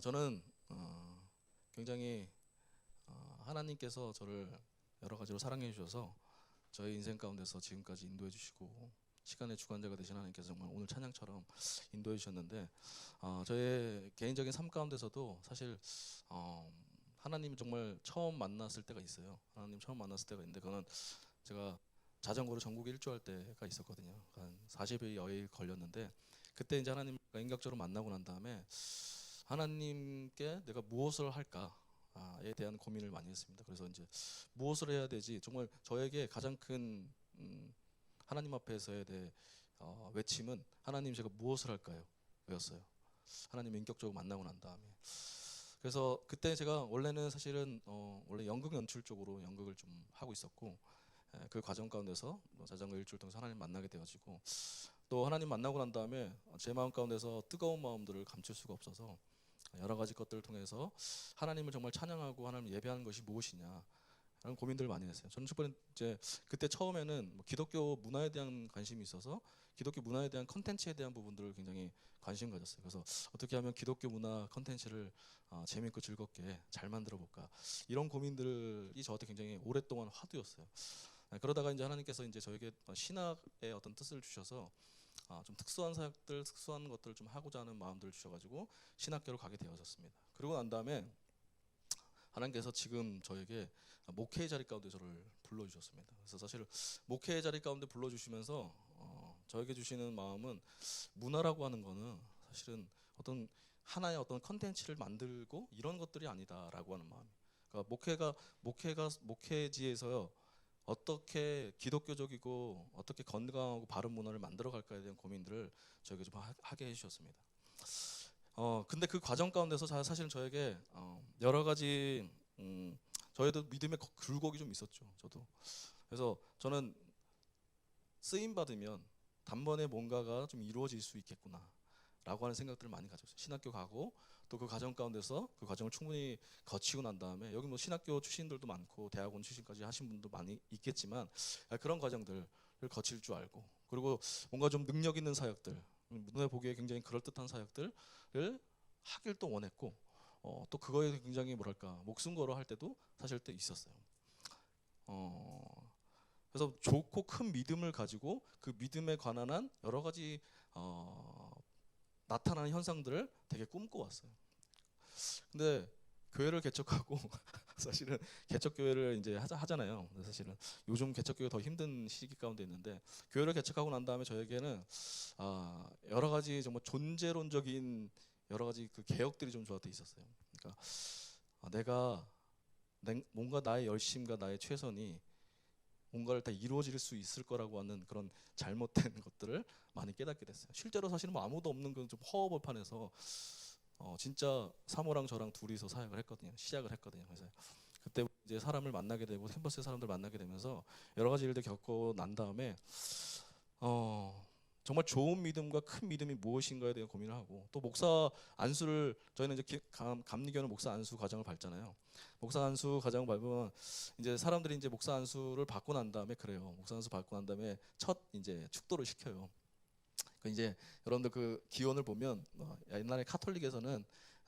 저는 굉장히 하나님께서 저를 여러 가지로 사랑해 주셔서 저의 인생 가운데서 지금까지 인도해 주시고 시간의 주관자가 되신 하나님께서 정말 오늘 찬양처럼 인도해 주셨는데, 저의 개인적인 삶 가운데서도 사실 하나님 정말 처음 만났을 때가 있어요. 하나님 처음 만났을 때가 있는데, 그거는 제가 자전거로 전국 일주할 때가 있었거든요. 한 40일 여일 걸렸는데, 그때 이제 하나님과 인격적으로 만나고 난 다음에 하나님께 내가 무엇을 할까에 대한 고민을 많이 했습니다. 그래서 이제 무엇을 해야 되지, 정말 저에게 가장 큰 하나님 앞에서의 외침은 하나님 제가 무엇을 할까요? 였어요. 하나님 인격적으로 만나고 난 다음에. 그래서 그때 제가 원래는 사실은 원래 연극 연출 쪽으로 연극을 좀 하고 있었고, 그 과정 가운데서 자전거 일주를 통해서 하나님 만나게 되어지고, 또 하나님 만나고 난 다음에 제 마음 가운데서 뜨거운 마음들을 감출 수가 없어서 여러 가지 것들을 통해서 하나님을 정말 찬양하고 하나님을 예배하는 것이 무엇이냐 라는 고민들을 많이 했어요. 저는 첫 번째 이제 그때 처음에는 기독교 문화에 대한 관심이 있어서 기독교 문화에 대한 컨텐츠에 대한 부분들을 굉장히 관심 가졌어요. 그래서 어떻게 하면 기독교 문화 컨텐츠를 재밌고 즐겁게 잘 만들어 볼까, 이런 고민들이 저한테 굉장히 오랫동안 화두였어요. 그러다가 이제 하나님께서 이제 저에게 신학의 어떤 뜻을 주셔서 좀 특수한 사역들, 특수한 것들을 좀 하고자 하는 마음들을 주셔가지고 신학교를 가게 되어졌습니다. 그리고 난 다음에 하나님께서 지금 저에게 목회의 자리 가운데 저를 불러주셨습니다. 그래서 사실 목회의 자리 가운데 불러주시면서 저에게 주시는 마음은, 문화라고 하는 거는 사실은 어떤 하나의 어떤 컨텐츠를 만들고 이런 것들이 아니다라고 하는 마음. 그러니까 목회지에서요, 어떻게 기독교적이고 어떻게 건강하고 바른 문화를 만들어 갈까에 대한 고민들을 저에게 좀 하게 해주셨습니다. 근데 그 과정 가운데서 사실은 저에게 여러 가지 저희도 믿음의 굴곡이 좀 있었죠. 저도. 그래서 저는 쓰임 받으면 단번에 뭔가가 좀 이루어질 수 있겠구나 라고 하는 생각들을 많이 가졌어요. 신학교 가고 또 그 과정 가운데서 그 과정을 충분히 거치고 난 다음에, 여기 뭐 신학교 출신들도 많고 대학원 출신까지 하신 분도 많이 있겠지만, 그런 과정들을 거칠 줄 알고, 그리고 뭔가 좀 능력 있는 사역들, 눈에 보기에 굉장히 그럴듯한 사역들을 하길 또 원했고, 또 그거에 굉장히 뭐랄까 목숨 걸어 할 때도 사실 때 있었어요. 그래서 좋고 큰 믿음을 가지고 그 믿음에 관한 한 여러 가지 나타나는 현상들을 되게 꿈꿔왔어요. 근데 교회를 개척하고 사실은 개척교회를 이제 하잖아요. 근데 사실은 요즘 개척교회 더 힘든 시기 가운데 있는데, 교회를 개척하고 난 다음에 저에게는 여러 가지 정말 존재론적인 여러 가지 그 개혁들이 좀 저한테 있었어요. 그러니까 내가 뭔가 나의 열심과 나의 최선이 뭔가를 다 이루어질 수 있을 거라고 하는 그런 잘못된 것들을 많이 깨닫게 됐어요. 실제로 사실은 뭐 아무도 없는 그런 좀 허허벌판에서 진짜 사모랑 저랑 둘이서 사역을 했거든요. 시작을 했거든요. 그래서 그때 이제 사람을 만나게 되고 캠퍼스의 사람들 만나게 되면서 여러 가지 일들 겪고 난 다음에 정말 좋은 믿음과 큰 믿음이 무엇인가에 대한 고민을 하고, 또 목사 안수를 저희는 이제 감리교는 목사 안수 과정을 밟잖아요. 목사 안수 과정을 밟으면 이제 사람들이 이제 목사 안수를 받고 난 다음에, 그래요. 목사 안수 받고 난 다음에 첫 이제 축도를 시켜요. 그 이제 여러분들 그 기원을 보면 옛날에 카톨릭에서는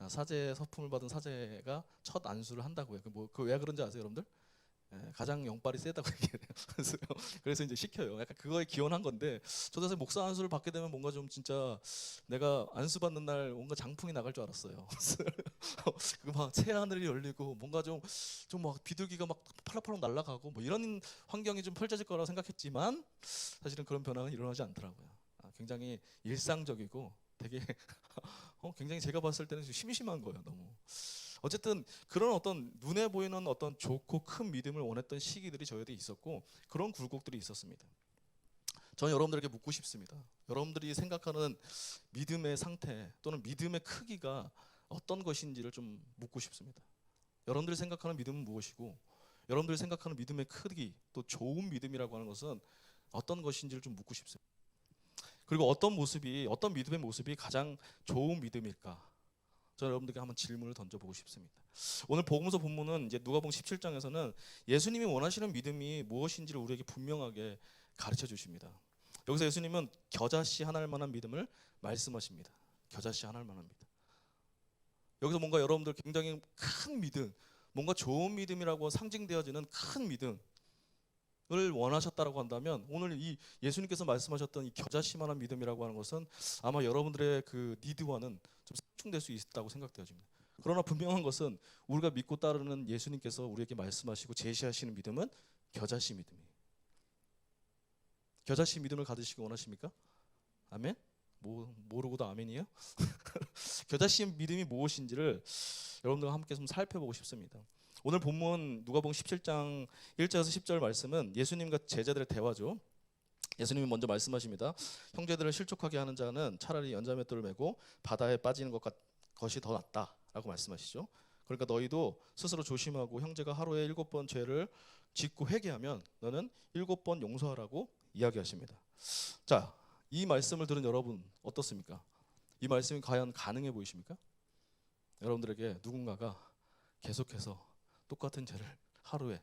사제 서품을 받은 사제가 첫 안수를 한다고 해요. 그 왜 그런지 아세요, 여러분들? 가장 영빨이 세다고 얘기해요. 그래서 이제 시켜요. 약간 그거에 기원한 건데, 저도 사실 목사 안수를 받게 되면 뭔가 좀 진짜 내가 안수 받는 날 뭔가 장풍이 나갈 줄 알았어요. 그 막 새 하늘이 열리고 뭔가 좀 막 비둘기가 막 팔락팔락 날아가고 뭐 이런 환경이 좀 펼쳐질 거라고 생각했지만, 사실은 그런 변화는 일어나지 않더라고요. 굉장히 일상적이고 되게 굉장히 제가 봤을 때는 좀 심심한 거예요, 너무. 어쨌든 그런 어떤 눈에 보이는 어떤 좋고 큰 믿음을 원했던 시기들이 저에게 있었고, 그런 굴곡들이 있었습니다. 저는 여러분들에게 묻고 싶습니다. 여러분들이 생각하는 믿음의 상태 또는 믿음의 크기가 어떤 것인지를 좀 묻고 싶습니다. 여러분들이 생각하는 믿음은 무엇이고, 여러분들이 생각하는 믿음의 크기, 또 좋은 믿음이라고 하는 것은 어떤 것인지를 좀 묻고 싶습니다. 그리고 어떤 믿음의 모습이 가장 좋은 믿음일까? 저는 여러분들께 한번 질문을 던져보고 싶습니다. 오늘 복음서 본문은 이제 누가복음 17장에서는 예수님이 원하시는 믿음이 무엇인지를 우리에게 분명하게 가르쳐 주십니다. 여기서 예수님은 겨자씨 하나일 만한 믿음을 말씀하십니다. 겨자씨 하나일 만한 믿음. 여기서 뭔가 여러분들 굉장히 큰 믿음, 뭔가 좋은 믿음이라고 상징되어지는 큰 믿음을 원하셨다라고 한다면 오늘 이 예수님께서 말씀하셨던 이 겨자씨만한 믿음이라고 하는 것은 아마 여러분들의 그 니드와는 좀 상충될 수 있다고 생각되어집니다. 그러나 분명한 것은 우리가 믿고 따르는 예수님께서 우리에게 말씀하시고 제시하시는 믿음은 겨자씨 믿음이에요. 겨자씨 믿음을 가지시기 원하십니까? 아멘? 모르고도 아멘이에요? 겨자씨 믿음이 무엇인지를 여러분들과 함께 좀 살펴보고 싶습니다. 오늘 본문 누가복음 17장 1절에서 10절 말씀은 예수님과 제자들의 대화죠. 예수님이 먼저 말씀하십니다. 형제들을 실족하게 하는 자는 차라리 연자맷돌을 메고 바다에 빠지는 것이 더 낫다라고 말씀하시죠. 그러니까 너희도 스스로 조심하고 형제가 하루에 7번 죄를 짓고 회개하면 너는 7번 용서하라고 이야기하십니다. 자, 이 말씀을 들은 여러분 어떻습니까? 이 말씀이 과연 가능해 보이십니까? 여러분들에게 누군가가 계속해서 똑같은 죄를 하루에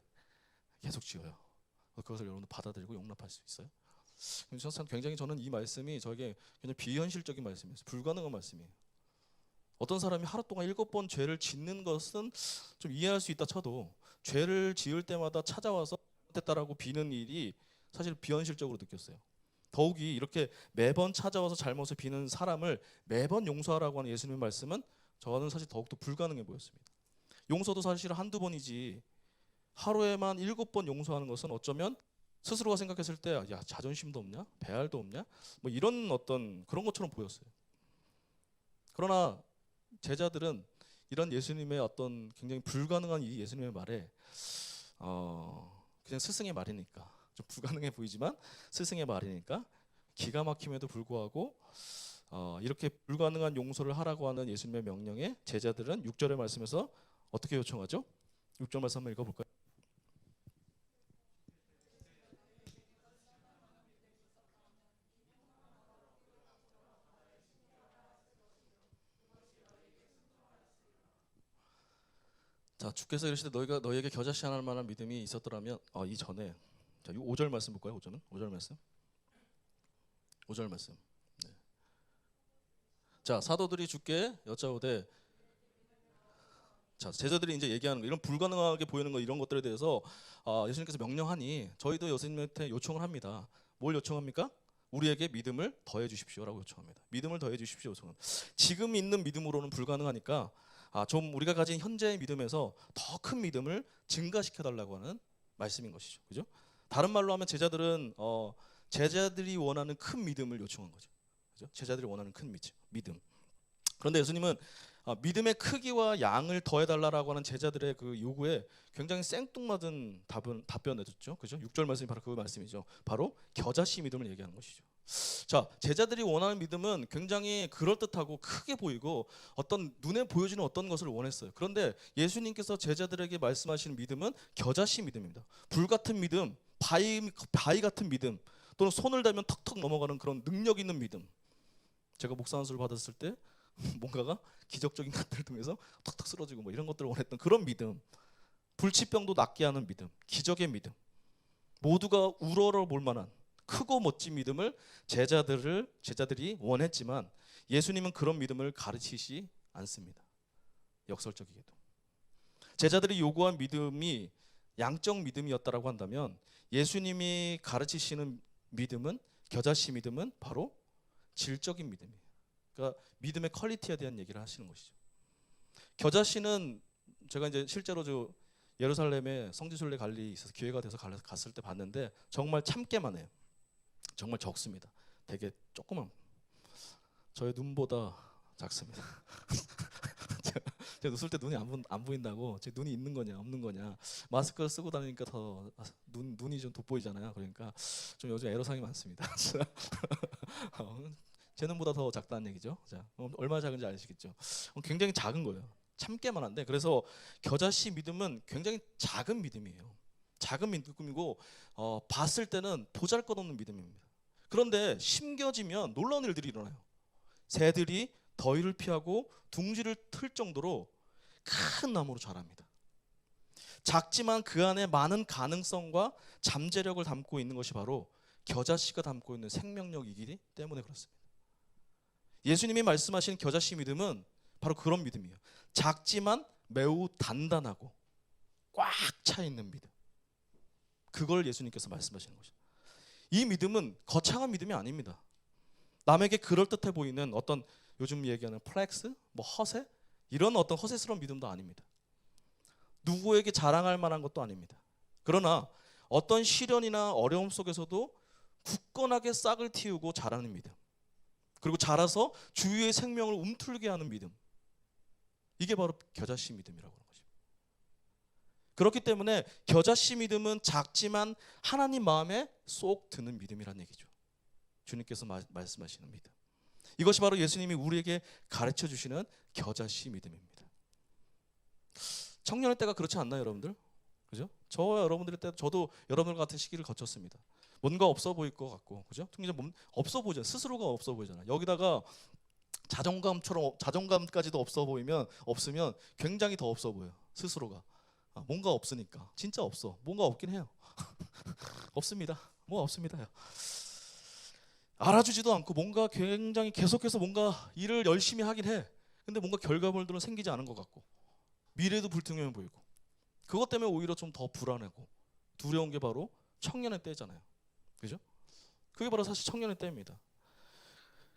계속 지어요. 그것을 여러분들 받아들이고 용납할 수 있어요? 굉장히 저는 이 말씀이 저에게 그냥 비현실적인 말씀이에요. 불가능한 말씀이에요. 어떤 사람이 하루 동안 7번 죄를 짓는 것은 좀 이해할 수 있다 쳐도 죄를 지을 때마다 찾아와서 잘못했다라고 비는 일이 사실 비현실적으로 느꼈어요. 더욱이 이렇게 매번 찾아와서 잘못을 비는 사람을 매번 용서하라고 하는 예수님의 말씀은 저는 사실 더욱더 불가능해 보였습니다. 용서도 사실 한두 번이지 하루에만 7번 용서하는 것은 어쩌면 스스로가 생각했을 때 야, 자존심도 없냐? 배알도 없냐? 뭐 이런 어떤 그런 것처럼 보였어요. 그러나 제자들은 이런 예수님의 어떤 굉장히 불가능한 이 예수님의 말에 그냥 스승의 말이니까 좀 불가능해 보이지만 스승의 말이니까 기가 막힘에도 불구하고 이렇게 불가능한 용서를 하라고 하는 예수님의 명령에 제자들은 6절의 말씀에서 어떻게 요청하죠? 6절 말씀 한번 읽어볼까요? 자, 주께서 이르시되 너희가 너희에게 겨자씨 하나를 만한 믿음이 있었더라면 이전에 자, 5절 말씀 볼까요? 5절 말씀. 5절 말씀. 네. 자, 사도들이 주께 여짜오되 자, 제자들이 이제 얘기하는 거, 이런 불가능하게 보이는 거 이런 것들에 대해서 예수님께서 명령하니 저희도 예수님한테 요청을 합니다. 뭘 요청합니까? 우리에게 믿음을 더해 주십시오라고 요청합니다. 믿음을 더해 주십시오. 지금 있는 믿음으로는 불가능하니까 좀 우리가 가진 현재의 믿음에서 더 큰 믿음을 증가시켜 달라고 하는 말씀인 것이죠. 그죠? 다른 말로 하면 제자들은 제자들이 원하는 큰 믿음을 요청한 거죠. 그죠? 제자들이 원하는 큰 믿음. 그런데 예수님은 믿음의 크기와 양을 더해달라고 하는 제자들의 그 요구에 굉장히 생뚱맞은 답변을 해줬죠. 그죠? 6절 말씀이 바로 그 말씀이죠. 바로 겨자씨 믿음을 얘기하는 것이죠. 자, 제자들이 원하는 믿음은 굉장히 그럴듯하고 크게 보이고 어떤 눈에 보여지는 어떤 것을 원했어요. 그런데 예수님께서 제자들에게 말씀하시는 믿음은 겨자씨 믿음입니다. 불 같은 믿음, 바위 같은 믿음, 또는 손을 대면 턱턱 넘어가는 그런 능력 있는 믿음. 제가 목사 안수를 받았을 때 뭔가가 기적적인 것들을 통해서 턱턱 쓰러지고 뭐 이런 것들을 원했던 그런 믿음, 불치병도 낫게 하는 믿음, 기적의 믿음, 모두가 우러러 볼 만한 크고 멋진 믿음을 제자들이 원했지만 예수님은 그런 믿음을 가르치지 않습니다. 역설적이게도 제자들이 요구한 믿음이 양적 믿음이었다라고 한다면 예수님이 가르치시는 믿음은 겨자씨 믿음은 바로 질적인 믿음이에요. 그러니까 믿음의 퀄리티에 대한 얘기를 하시는 것이죠. 겨자씨는 제가 이제 실제로 예루살렘에 성지순례 갈 일이 있어서 기회가 돼서 갔을 때 봤는데 정말 참깨만 해요. 정말 적습니다. 되게 조그만 저의 눈보다 작습니다. 제가 웃을 때 눈이 안 보인다고 제 눈이 있는 거냐 없는 거냐 마스크를 쓰고 다니니까 더 눈이 좀 돋보이잖아요. 그러니까 좀 요즘 애로사항이 많습니다. 제 눈보다 더 작다는 얘기죠. 자, 얼마나 작은지 아시겠죠? 굉장히 작은 거예요. 참깨만 한데 그래서 겨자씨 믿음은 굉장히 작은 믿음이에요. 작은 믿음이고 봤을 때는 보잘것없는 믿음입니다. 그런데 심겨지면 놀라운 일들이 일어나요. 새들이 더위를 피하고 둥지를 틀 정도로 큰 나무로 자랍니다. 작지만 그 안에 많은 가능성과 잠재력을 담고 있는 것이 바로 겨자씨가 담고 있는 생명력이기 때문에 그렇습니다. 예수님이 말씀하신 겨자씨 믿음은 바로 그런 믿음이에요. 작지만 매우 단단하고 꽉 차 있는 믿음. 그걸 예수님께서 말씀하시는 거죠. 이 믿음은 거창한 믿음이 아닙니다. 남에게 그럴듯해 보이는 어떤 요즘 얘기하는 플렉스, 허세, 이런 어떤 허세스러운 믿음도 아닙니다. 누구에게 자랑할 만한 것도 아닙니다. 그러나 어떤 시련이나 어려움 속에서도 굳건하게 싹을 틔우고 자라는 믿음, 그리고 자라서 주위의 생명을 움틀게 하는 믿음, 이게 바로 겨자씨 믿음이라고 하는 거죠. 그렇기 때문에 겨자씨 믿음은 작지만 하나님 마음에 쏙 드는 믿음이란 얘기죠. 주님께서 말씀하시는 믿음, 이것이 바로 예수님이 우리에게 가르쳐 주시는 겨자씨 믿음입니다. 청년의 때가 그렇지 않나요, 여러분들? 그죠? 여러분들의 때, 저도 여러분들 같은 시기를 거쳤습니다. 뭔가 없어 보일 것 같고, 그죠? 없어 보이잖아요. 스스로가 없어 보이잖아요. 여기다가 자존감까지도 없으면 굉장히 더 없어 보여요. 스스로가 뭔가 없으니까. 진짜 없어. 뭔가 없긴 해요. 없습니다. 뭐 없습니다. 알아주지도 않고 뭔가 굉장히 계속해서 뭔가 일을 열심히 하긴 해. 근데 뭔가 결과물들은 생기지 않은 것 같고, 미래도 불투명해 보이고, 그것 때문에 오히려 좀 더 불안하고 두려운 게 바로 청년의 때잖아요. 그죠? 그게 바로 사실 청년의 때입니다.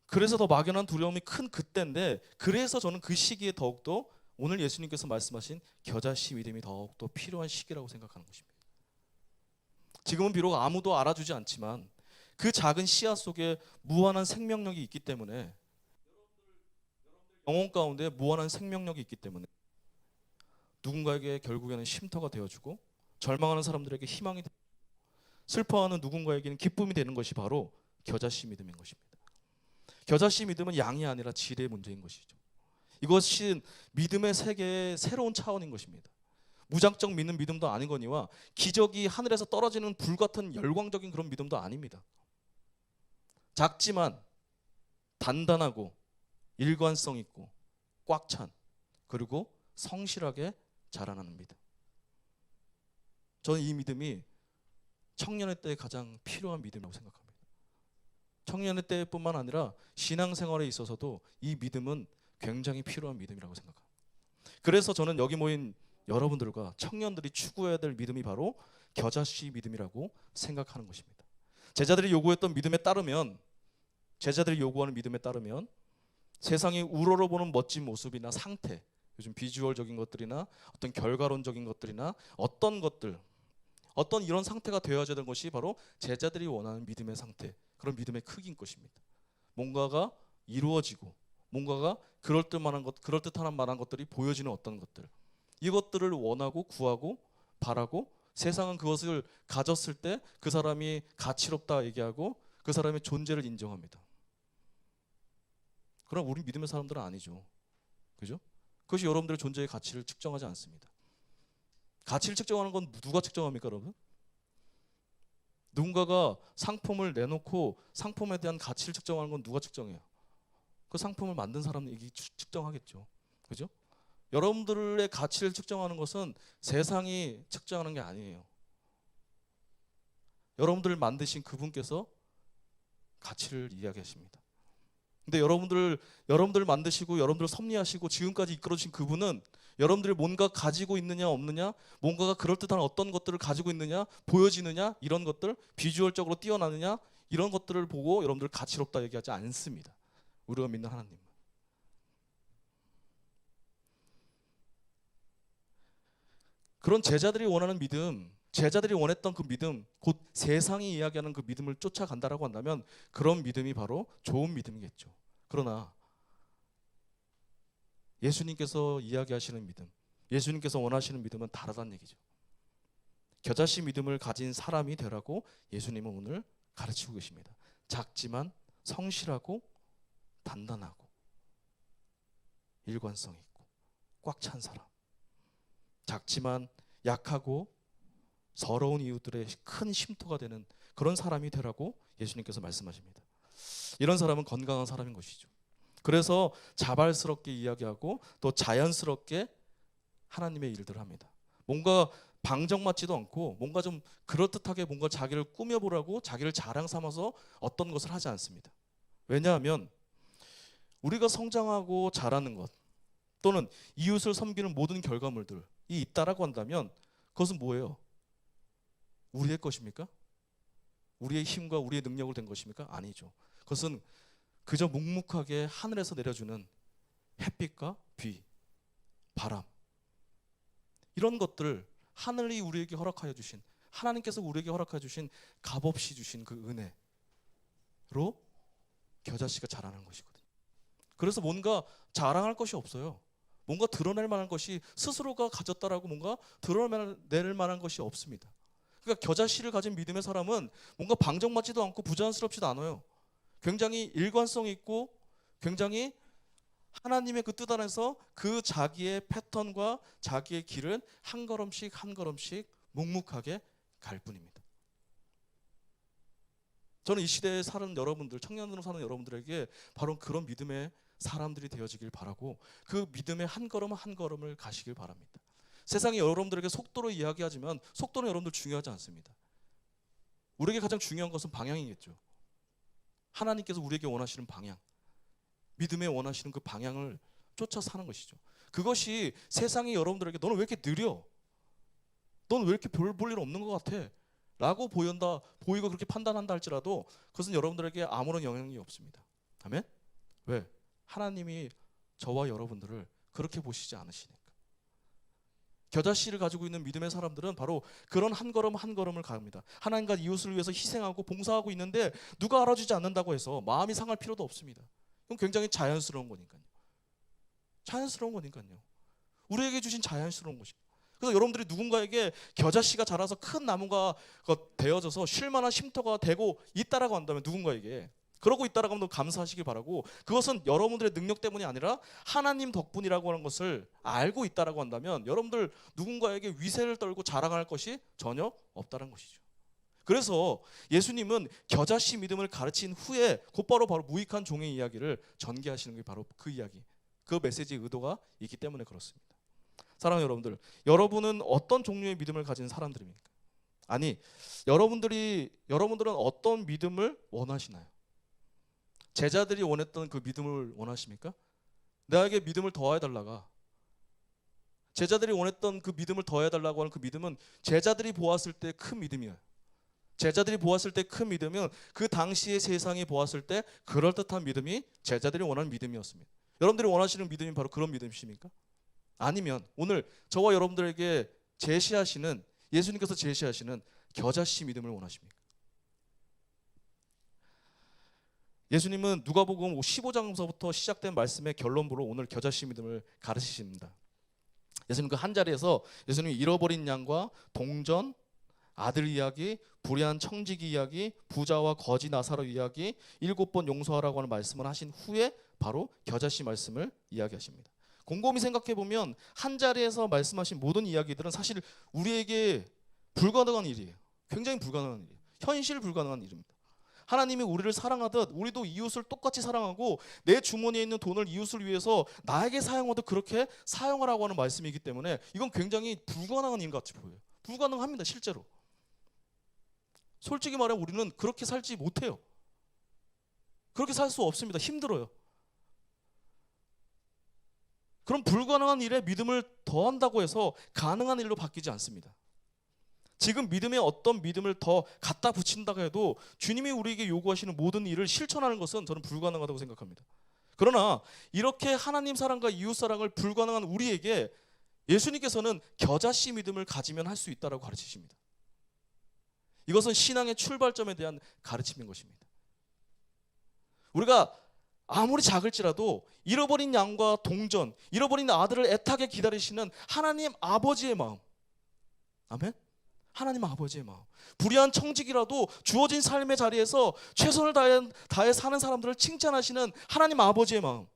그래서 더 막연한 두려움이 큰 그때인데, 그래서 저는 그 시기에 더욱더 오늘 예수님께서 말씀하신 겨자씨 믿음이 더욱더 필요한 시기라고 생각하는 것입니다. 지금은 비록 아무도 알아주지 않지만 그 작은 씨앗 속에 무한한 생명력이 있기 때문에, 영혼 가운데 무한한 생명력이 있기 때문에 누군가에게 결국에는 쉼터가 되어주고, 절망하는 사람들에게 희망이 되고, 슬퍼하는 누군가에게는 기쁨이 되는 것이 바로 겨자씨 믿음인 것입니다. 겨자씨 믿음은 양이 아니라 질의 문제인 것이죠. 이것이 믿음의 세계의 새로운 차원인 것입니다. 무작정 믿는 믿음도 아니거니와 기적이 하늘에서 떨어지는 불같은 열광적인 그런 믿음도 아닙니다. 작지만 단단하고 일관성 있고 꽉 찬, 그리고 성실하게 자라나는 믿음. 저는 이 믿음이 청년의 때에 가장 필요한 믿음이라고 생각합니다. 청년의 때뿐만 아니라 신앙생활에 있어서도 이 믿음은 굉장히 필요한 믿음이라고 생각합니다. 그래서 저는 여기 모인 여러분들과 청년들이 추구해야 될 믿음이 바로 겨자씨 믿음이라고 생각하는 것입니다. 제자들이 요구하는 믿음에 따르면 세상이 우러러보는 멋진 모습이나 상태, 요즘 비주얼적인 것들이나 어떤 결과론적인 것들이나 어떤 이런 상태가 되어야 되는 것이 바로 제자들이 원하는 믿음의 상태, 그런 믿음의 크기인 것입니다. 뭔가가 이루어지고, 뭔가가 그럴듯한 만한 것들이 보여지는 어떤 것들, 이것들을 원하고 구하고 바라고, 세상은 그것을 가졌을 때 그 사람이 가치롭다 얘기하고 그 사람의 존재를 인정합니다. 그럼 우리 믿음의 사람들은 아니죠. 그죠? 그것이 여러분들의 존재의 가치를 측정하지 않습니다. 가치를 측정하는 건 누가 측정합니까, 여러분? 누군가가 상품을 내놓고 상품에 대한 가치를 측정하는 건 누가 측정해요? 그 상품을 만든 사람이 측정하겠죠. 그죠? 여러분들의 가치를 측정하는 것은 세상이 측정하는 게 아니에요. 여러분들을 만드신 그분께서 가치를 이야기하십니다. 근데 여러분들 만드시고 여러분들 섭리하시고 지금까지 이끌어주신 그분은 여러분들이 뭔가 가지고 있느냐 없느냐, 뭔가가 그럴듯한 어떤 것들을 가지고 있느냐, 보여지느냐, 이런 것들, 비주얼적으로 뛰어나느냐, 이런 것들을 보고 여러분들 가치롭다 얘기하지 않습니다. 우리가 믿는 하나님. 그런 제자들이 원하는 믿음, 제자들이 원했던 그 믿음, 곧 세상이 이야기하는 그 믿음을 쫓아간다라고 한다면 그런 믿음이 바로 좋은 믿음이겠죠. 그러나 예수님께서 이야기하시는 믿음, 예수님께서 원하시는 믿음은 다르다는 얘기죠. 겨자씨 믿음을 가진 사람이 되라고 예수님은 오늘 가르치고 계십니다. 작지만 성실하고 단단하고 일관성 있고 꽉 찬 사람, 작지만 약하고 서러운 이웃들의 큰 쉼터가 되는 그런 사람이 되라고 예수님께서 말씀하십니다. 이런 사람은 건강한 사람인 것이죠. 그래서 자발스럽게 이야기하고 또 자연스럽게 하나님의 일들을 합니다. 뭔가 방정맞지도 않고 뭔가 좀 그럴듯하게 뭔가 자기를 꾸며보라고 자기를 자랑 삼아서 어떤 것을 하지 않습니다. 왜냐하면 우리가 성장하고 자라는 것, 또는 이웃을 섬기는 모든 결과물들이 있다라고 한다면 그것은 뭐예요? 우리의 것입니까? 우리의 힘과 우리의 능력으로 된 것입니까? 아니죠. 그것은 그저 묵묵하게 하늘에서 내려주는 햇빛과 비, 바람, 이런 것들을 하늘이 우리에게 허락하여 주신, 하나님께서 우리에게 허락하여 주신, 값없이 주신 그 은혜로 겨자씨가 자라는 것이거든요. 그래서 뭔가 자랑할 것이 없어요. 뭔가 드러낼 만한 것이, 스스로가 가졌다라고 뭔가 드러낼 만한 것이 없습니다. 그러니까 겨자씨를 가진 믿음의 사람은 뭔가 방정맞지도 않고 부자연스럽지도 않아요. 굉장히 일관성 있고 굉장히 하나님의 그 뜻 안에서 그 자기의 패턴과 자기의 길은 한 걸음씩 한 걸음씩 묵묵하게 갈 뿐입니다. 저는 이 시대에 사는 여러분들, 청년으로 사는 여러분들에게 바로 그런 믿음의 사람들이 되어지길 바라고, 그 믿음의 한 걸음 한 걸음을 가시길 바랍니다. 세상이 여러분들에게 속도로 이야기하지만 속도는 여러분들 중요하지 않습니다. 우리에게 가장 중요한 것은 방향이겠죠. 하나님께서 우리에게 원하시는 방향, 믿음에 원하시는 그 방향을 쫓아 사는 것이죠. 그것이 세상이 여러분들에게 너는 왜 이렇게 느려? 너는 왜 이렇게 볼 일 없는 것 같아? 라고 보이고 그렇게 판단한다 할지라도 그것은 여러분들에게 아무런 영향이 없습니다. 아멘? 왜? 하나님이 저와 여러분들을 그렇게 보시지 않으시니까. 겨자씨를 가지고 있는 믿음의 사람들은 바로 그런 한 걸음 한 걸음을 갑니다. 하나님과 이웃을 위해서 희생하고 봉사하고 있는데 누가 알아주지 않는다고 해서 마음이 상할 필요도 없습니다. 그건 굉장히 자연스러운 거니까요. 자연스러운 거니까요. 우리에게 주신 자연스러운 것이에요. 그래서 여러분들이 누군가에게 겨자씨가 자라서 큰 나무가 되어져서 쉴만한 쉼터가 되고 있다라고 한다면, 누군가에게 그러고 있다라고 하면 감사하시길 바라고, 그것은 여러분들의 능력 때문이 아니라 하나님 덕분이라고 하는 것을 알고 있다라고 한다면 여러분들 누군가에게 위세를 떨고 자랑할 것이 전혀 없다는 것이죠. 그래서 예수님은 겨자씨 믿음을 가르친 후에 곧바로 바로 무익한 종의 이야기를 전개하시는 게 바로 그 이야기, 그 메시지의 의도가 있기 때문에 그렇습니다. 사랑하는 여러분들, 여러분은 어떤 종류의 믿음을 가진 사람들입니까? 아니, 여러분들은 어떤 믿음을 원하시나요? 제자들이 원했던 그 믿음을 원하십니까? 나에게 믿음을 더해달라가, 제자들이 원했던 그 믿음을 더해달라고 하는 그 믿음은 제자들이 보았을 때 큰 믿음이에요. 제자들이 보았을 때 큰 믿음은 그 당시의 세상이 보았을 때 그럴듯한 믿음이 제자들이 원하는 믿음이었습니다. 여러분들이 원하시는 믿음이 바로 그런 믿음이십니까? 아니면 오늘 저와 여러분들에게 제시하시는, 예수님께서 제시하시는 겨자씨 믿음을 원하십니까? 예수님은 누가복음 15장부터 시작된 말씀의 결론부로 오늘 겨자씨 믿음을 가르치십니다. 예수님 그 한 자리에서 예수님이 잃어버린 양과 동전, 아들 이야기, 불의한 청지기 이야기, 부자와 거지 나사로 이야기, 7번 용서하라고 하는 말씀을 하신 후에 바로 겨자씨 말씀을 이야기하십니다. 곰곰이 생각해보면 한 자리에서 말씀하신 모든 이야기들은 사실 우리에게 불가능한 일이에요. 굉장히 불가능한 일이에요. 현실 불가능한 일입니다. 하나님이 우리를 사랑하듯 우리도 이웃을 똑같이 사랑하고 내 주머니에 있는 돈을 이웃을 위해서 나에게 사용하듯 그렇게 사용하라고 하는 말씀이기 때문에 이건 굉장히 불가능한 일 같이 보여요. 불가능합니다. 실제로. 솔직히 말하면 우리는 그렇게 살지 못해요. 그렇게 살 수 없습니다. 힘들어요. 그럼 불가능한 일에 믿음을 더한다고 해서 가능한 일로 바뀌지 않습니다. 지금 믿음에 어떤 믿음을 더 갖다 붙인다고 해도 주님이 우리에게 요구하시는 모든 일을 실천하는 것은 저는 불가능하다고 생각합니다. 그러나 이렇게 하나님 사랑과 이웃 사랑을 불가능한 우리에게 예수님께서는 겨자씨 믿음을 가지면 할 수 있다라고 가르치십니다. 이것은 신앙의 출발점에 대한 가르침인 것입니다. 우리가 아무리 작을지라도 잃어버린 양과 동전, 잃어버린 아들을 애타게 기다리시는 하나님 아버지의 마음, 아멘? 하나님 아버지의 마음, 불의한 청직이라도 주어진 삶의 자리에서 최선을 다해 사는 사람들을 칭찬하시는 하나님 아버지의 마음,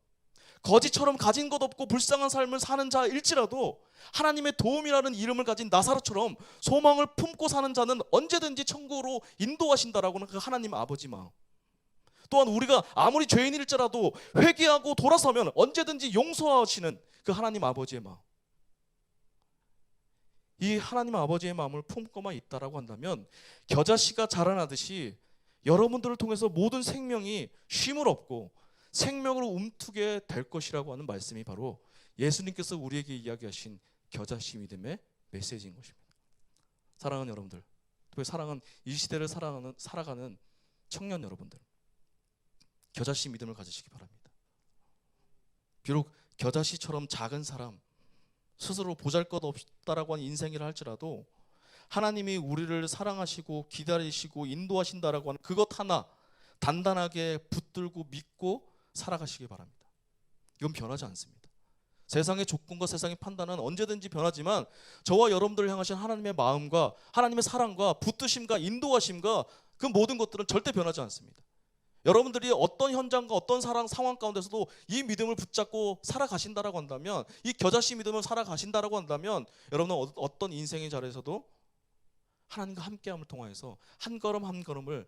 거지처럼 가진 것 없고 불쌍한 삶을 사는 자일지라도 하나님의 도움이라는 이름을 가진 나사로처럼 소망을 품고 사는 자는 언제든지 천국으로 인도하신다라고 하는 그 하나님 아버지 마음, 또한 우리가 아무리 죄인일지라도 회개하고 돌아서면 언제든지 용서하시는 그 하나님 아버지의 마음, 이 하나님 아버지의 마음을 품고만 있다라고 한다면 겨자씨가 자라나듯이 여러분들을 통해서 모든 생명이 쉼을 얻고 생명으로 움트게 될 것이라고 하는 말씀이 바로 예수님께서 우리에게 이야기하신 겨자씨 믿음의 메시지인 것입니다. 사랑하는 여러분들, 특별히 사랑하는 이 시대를 살아가는 청년 여러분들, 겨자씨 믿음을 가지시기 바랍니다. 비록 겨자씨처럼 작은 사람, 스스로 보잘것없다라고 하는 인생이라 할지라도 하나님이 우리를 사랑하시고 기다리시고 인도하신다라고 하는 그것 하나 단단하게 붙들고 믿고 살아가시기 바랍니다. 이건 변하지 않습니다. 세상의 조건과 세상의 판단은 언제든지 변하지만 저와 여러분들을 향하신 하나님의 마음과 하나님의 사랑과 붙드심과 인도하심과 그 모든 것들은 절대 변하지 않습니다. 여러분들이 어떤 현장과 어떤 상황 가운데서도 이 믿음을 붙잡고 살아가신다라고 한다면, 이 겨자씨 믿음을 살아가신다라고 한다면 여러분은 어떤 인생의 자리에서도 하나님과 함께함을 통하여서 한 걸음 한 걸음을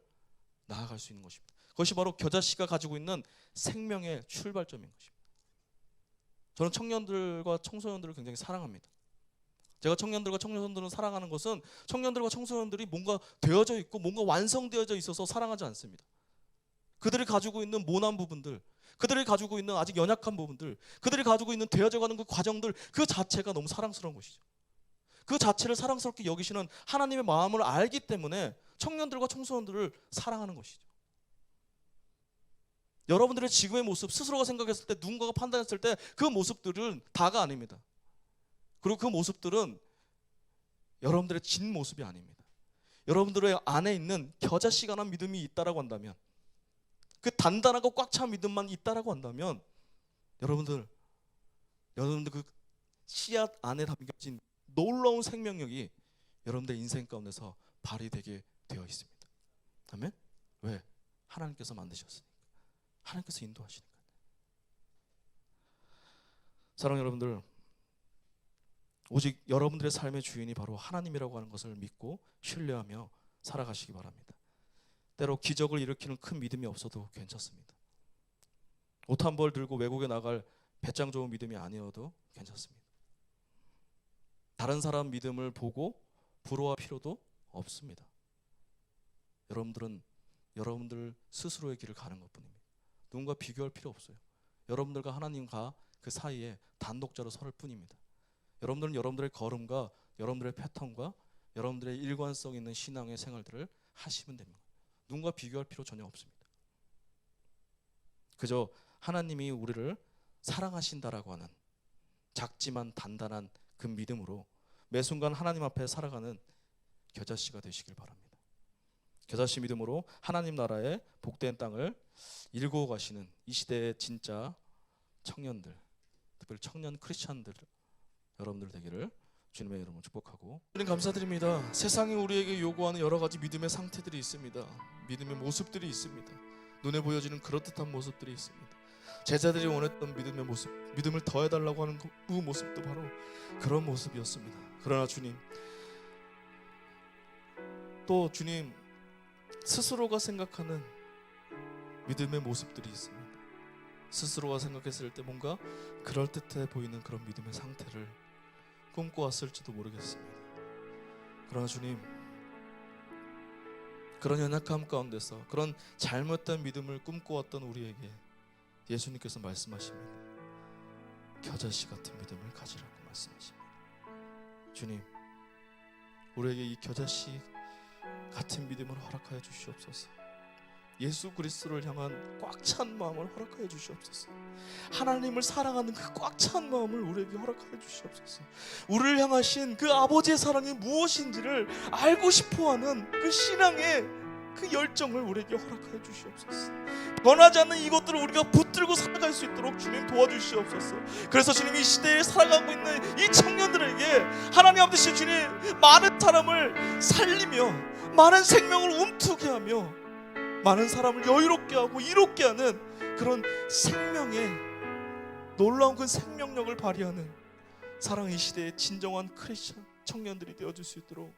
나아갈 수 있는 것입니다. 그것이 바로 겨자씨가 가지고 있는 생명의 출발점인 것입니다. 저는 청년들과 청소년들을 굉장히 사랑합니다. 제가 청년들과 청소년들을 사랑하는 것은 청년들과 청소년들이 뭔가 되어져 있고 뭔가 완성되어져 있어서 사랑하지 않습니다. 그들이 가지고 있는 모난 부분들, 그들이 가지고 있는 아직 연약한 부분들, 그들이 가지고 있는 되어져가는 그 과정들, 그 자체가 너무 사랑스러운 것이죠. 그 자체를 사랑스럽게 여기시는 하나님의 마음을 알기 때문에 청년들과 청소년들을 사랑하는 것이죠. 여러분들의 지금의 모습, 스스로가 생각했을 때, 누군가가 판단했을 때 그 모습들은 다가 아닙니다. 그리고 그 모습들은 여러분들의 진 모습이 아닙니다. 여러분들의 안에 있는 겨자씨가난 믿음이 있다라고 한다면, 그 단단하고 꽉 찬 믿음만 있다라고 한다면 여러분들 그 씨앗 안에 담겨진 놀라운 생명력이 여러분들 인생 가운데서 발휘되게 되어 있습니다. 아멘? 왜? 하나님께서 만드셨으니까. 하나님께서 인도하시니까. 사랑하는 여러분들, 오직 여러분들의 삶의 주인이 바로 하나님이라고 하는 것을 믿고 신뢰하며 살아가시기 바랍니다. 때로 기적을 일으키는 큰 믿음이 없어도 괜찮습니다. 옷 한 벌 들고 외국에 나갈 배짱 좋은 믿음이 아니어도 괜찮습니다. 다른 사람 믿음을 보고 부러워할 필요도 없습니다. 여러분들은 여러분들 스스로의 길을 가는 것뿐입니다. 누군가 비교할 필요 없어요. 여러분들과 하나님과 그 사이에 단독자로 설 뿐입니다. 여러분들은 여러분들의 걸음과 여러분들의 패턴과 여러분들의 일관성 있는 신앙의 생활들을 하시면 됩니다. 누군가 비교할 필요 전혀 없습니다. 그저 하나님이 우리를 사랑하신다라고 하는 작지만 단단한 그 믿음으로 매 순간 하나님 앞에 살아가는 겨자씨가 되시길 바랍니다. 겨자씨 믿음으로 하나님 나라의 복된 땅을 일구어 가시는 이 시대의 진짜 청년들, 특별히 청년 크리스찬들 여러분들 되기를 주님의 이름으로 축복하고, 주님 감사드립니다. 세상이 우리에게 요구하는 여러 가지 믿음의 상태들이 있습니다. 믿음의 모습들이 있습니다. 눈에 보여지는 그럴듯한 모습들이 있습니다. 제자들이 원했던 믿음의 모습, 믿음을 더해달라고 하는 그 모습도 바로 그런 모습이었습니다. 그러나 주님, 또 주님 스스로가 생각하는 믿음의 모습들이 있습니다. 스스로가 생각했을 때 뭔가 그럴듯해 보이는 그런 믿음의 상태를 꿈꿔왔을지도 모르겠습니다. 그러나 주님, 그런 연약함 가운데서 그런 잘못된 믿음을 꿈꿔왔던 우리에게 예수님께서 말씀하십니다. 겨자씨 같은 믿음을 가지라고 말씀하십니다. 주님, 우리에게 이 겨자씨 같은 믿음을 허락하여 주시옵소서. 예수 그리스도를 향한 꽉 찬 마음을 허락하여 주시옵소서. 하나님을 사랑하는 그 꽉 찬 마음을 우리에게 허락하여 주시옵소서. 우리를 향하신 그 아버지의 사랑이 무엇인지를 알고 싶어하는 그 신앙의 그 열정을 우리에게 허락하여 주시옵소서. 변하지 않는 이것들을 우리가 붙들고 살아갈 수 있도록 주님 도와주시옵소서. 그래서 주님, 이 시대에 살아가고 있는 이 청년들에게 하나님 아버지, 주님 많은 사람을 살리며 많은 생명을 움트게 하며 많은 사람을 여유롭게 하고 이롭게 하는 그런 생명의 놀라운 그 생명력을 발휘하는 사랑의 시대의 진정한 크리스천 청년들이 되어줄 수 있도록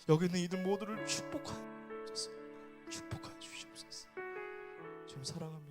여기 있는 이들 모두를 축복하여 주시옵소서. 주님 사랑합니다.